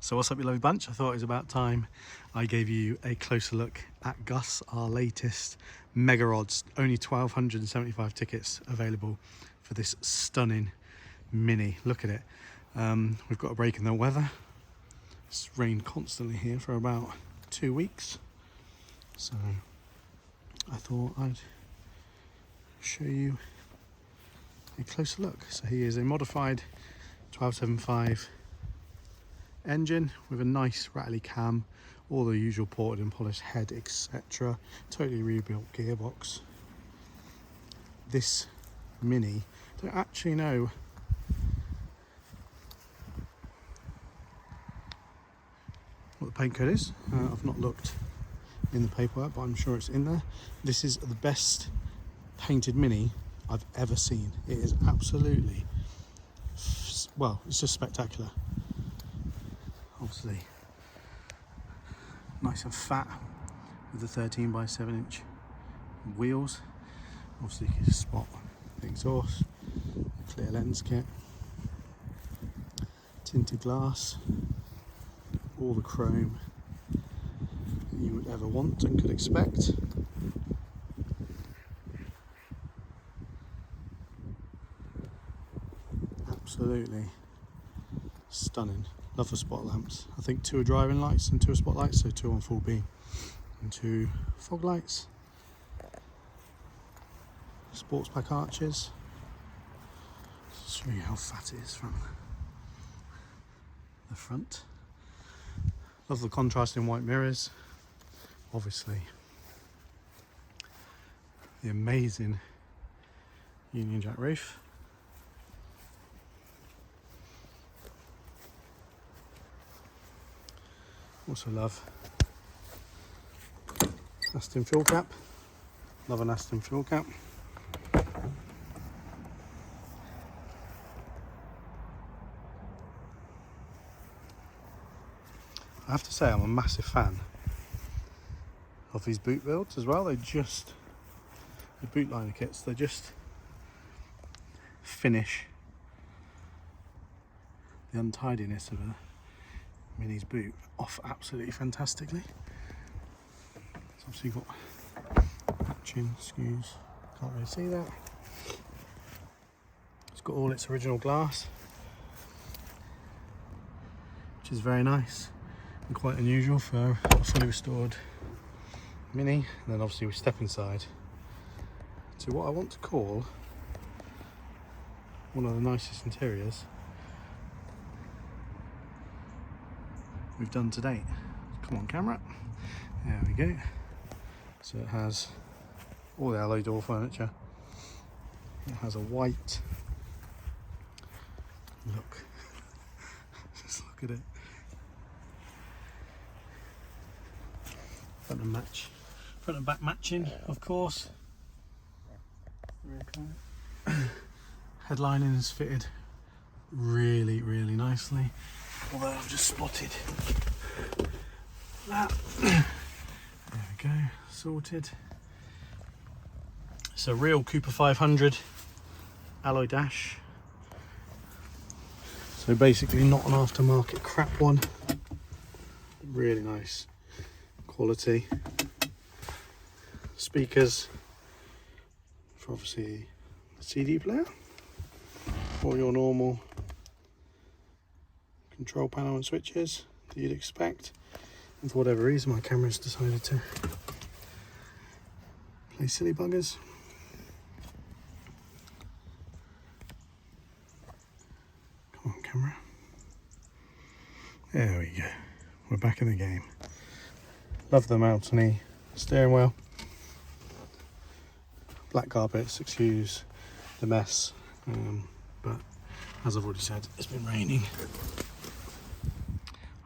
So what's up, you lovely bunch? I thought it was about time I gave you a closer look at Gus, our latest mega rods. Only 1,275 tickets available for this stunning Mini. Look at it. We've got a break in the weather. It's rained constantly here for about 2 weeks. So I thought I'd show you a closer look. So he is a modified 1275 engine with a nice rattly cam, all the usual ported and polished head, etc. Totally rebuilt gearbox. This Mini, I don't actually know what the paint code is. I've not looked in the paperwork, but I'm sure it's in there. This is the best painted Mini I've ever seen. It is absolutely, well, it's just spectacular. Obviously nice and fat with the 13 by 7 inch wheels. Obviously you can spot the exhaust, the clear lens kit, tinted glass, all the chrome that you would ever want and could expect. Absolutely stunning. Love the spot lamps. I think 2 are driving lights and 2 are spotlights, so 2 on full beam and 2 fog lights. Sports pack arches. Let's show you how fat it is from the front. Love the contrasting white mirrors. Obviously the amazing Union Jack roof. Also love Aston fuel cap. Love an Aston fuel cap. I have to say I'm a massive fan of these boot builds as well. The boot liner kits, they just finish the untidiness of a Mini's boot off absolutely fantastically. It's obviously got matching screws, can't really see that. It's got all its original glass, which is very nice and quite unusual for a fully restored Mini. And then obviously we step inside to what I want to call one of the nicest interiors we've done to date. Come on, camera. There we go. So it has all the alloy door furniture. It has a white look. Just look at it. Front and back matching, of course. Headlining is fitted really nicely. Although I've just spotted that. There we go, sorted. It's a real Cooper 500 alloy dash. So basically not an aftermarket crap one. Really nice quality. Speakers for obviously the CD player, or your normal control panel and switches that you'd expect. And for whatever reason my camera's decided to play silly buggers. Come on, camera. There we go. We're back in the game. Love the mountainy steering wheel. Black carpets, excuse the mess, but as I've already said, it's been raining.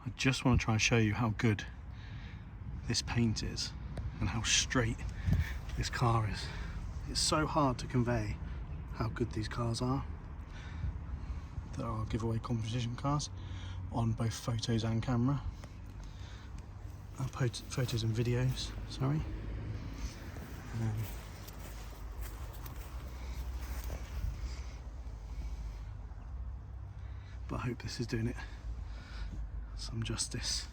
I just want to try and show you how good this paint is and how straight this car is. It's so hard to convey how good these cars are. There are giveaway competition cars on both photos and camera. Photos and videos, sorry. But I hope this is doing it some justice.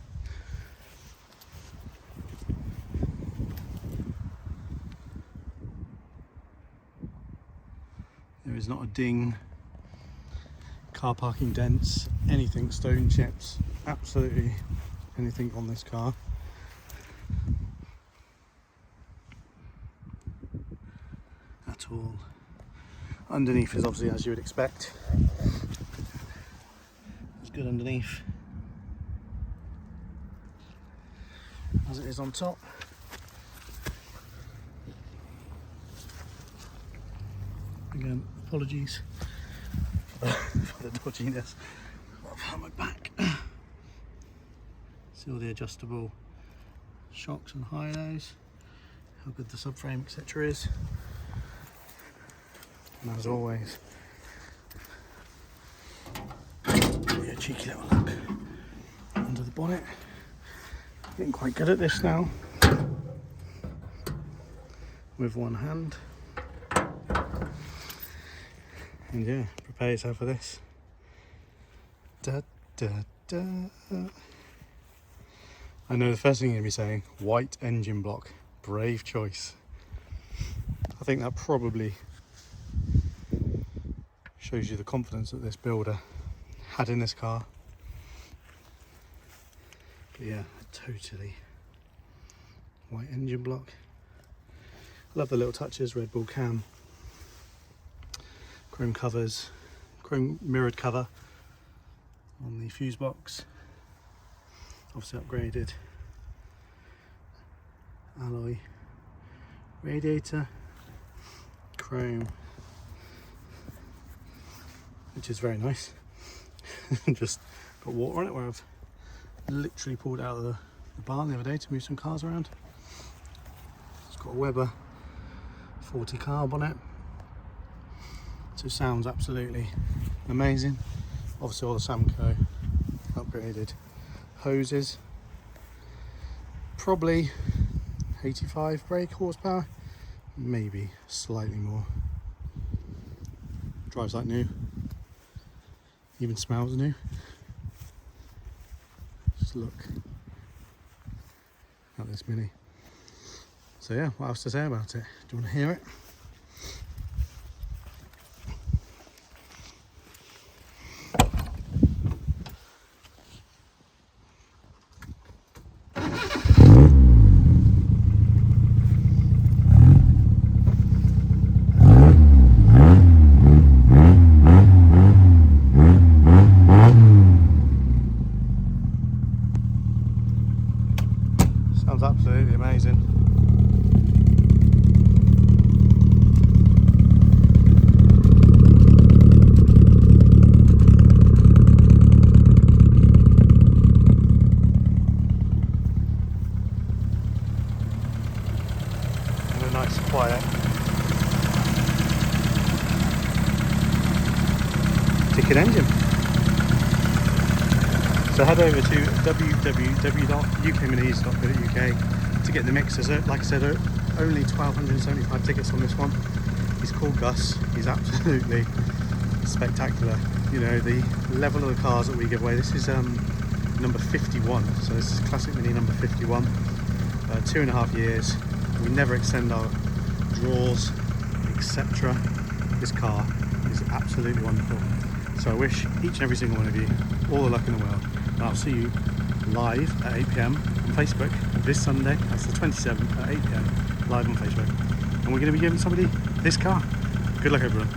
There is not a ding, car parking dents, anything, stone chips, absolutely anything on this car. At all. Underneath is obviously as you would expect. It's good underneath as it is on top. Again, apologies for the dodginess. I've had my back. See all the adjustable shocks and high lows, how good the subframe etc. is. And as always, a cheeky little look under the bonnet. Getting quite good at this now with one hand. And yeah, prepare yourself for this. Da, da, da. I know the first thing you're going to be saying, white engine block, brave choice. I think that probably shows you the confidence that this builder had in this car. But yeah, totally white engine block. Love the little touches, Red Bull cam, chrome covers, chrome mirrored cover on the fuse box, obviously upgraded alloy radiator, chrome, which is very nice. Just got water on it where I've literally pulled out of the barn the other day to move some cars around. It's got a Weber 40 carb on it, so it sounds absolutely amazing. Obviously all the Samco upgraded hoses, probably 85 brake horsepower, maybe slightly more. Drives like new, even smells new. Just look at this Mini. So yeah, what else to say about it? Do you want to hear it? Sounds absolutely amazing. And a nice quiet ticking engine. So head over to www.ukminis.co.uk to get the mixers. Like I said, only 1,275 tickets on this one. He's called Gus. He's absolutely spectacular. You know, the level of the cars that we give away. This is number 51. So this is Classic Mini number 51. 2.5 years. We never extend our draws, etc. This car is absolutely wonderful. So I wish each and every single one of you all the luck in the world. And I'll see you live at 8 PM on Facebook this Sunday. That's the 27th at 8 PM live on Facebook. And we're going to be giving somebody this car. Good luck everyone.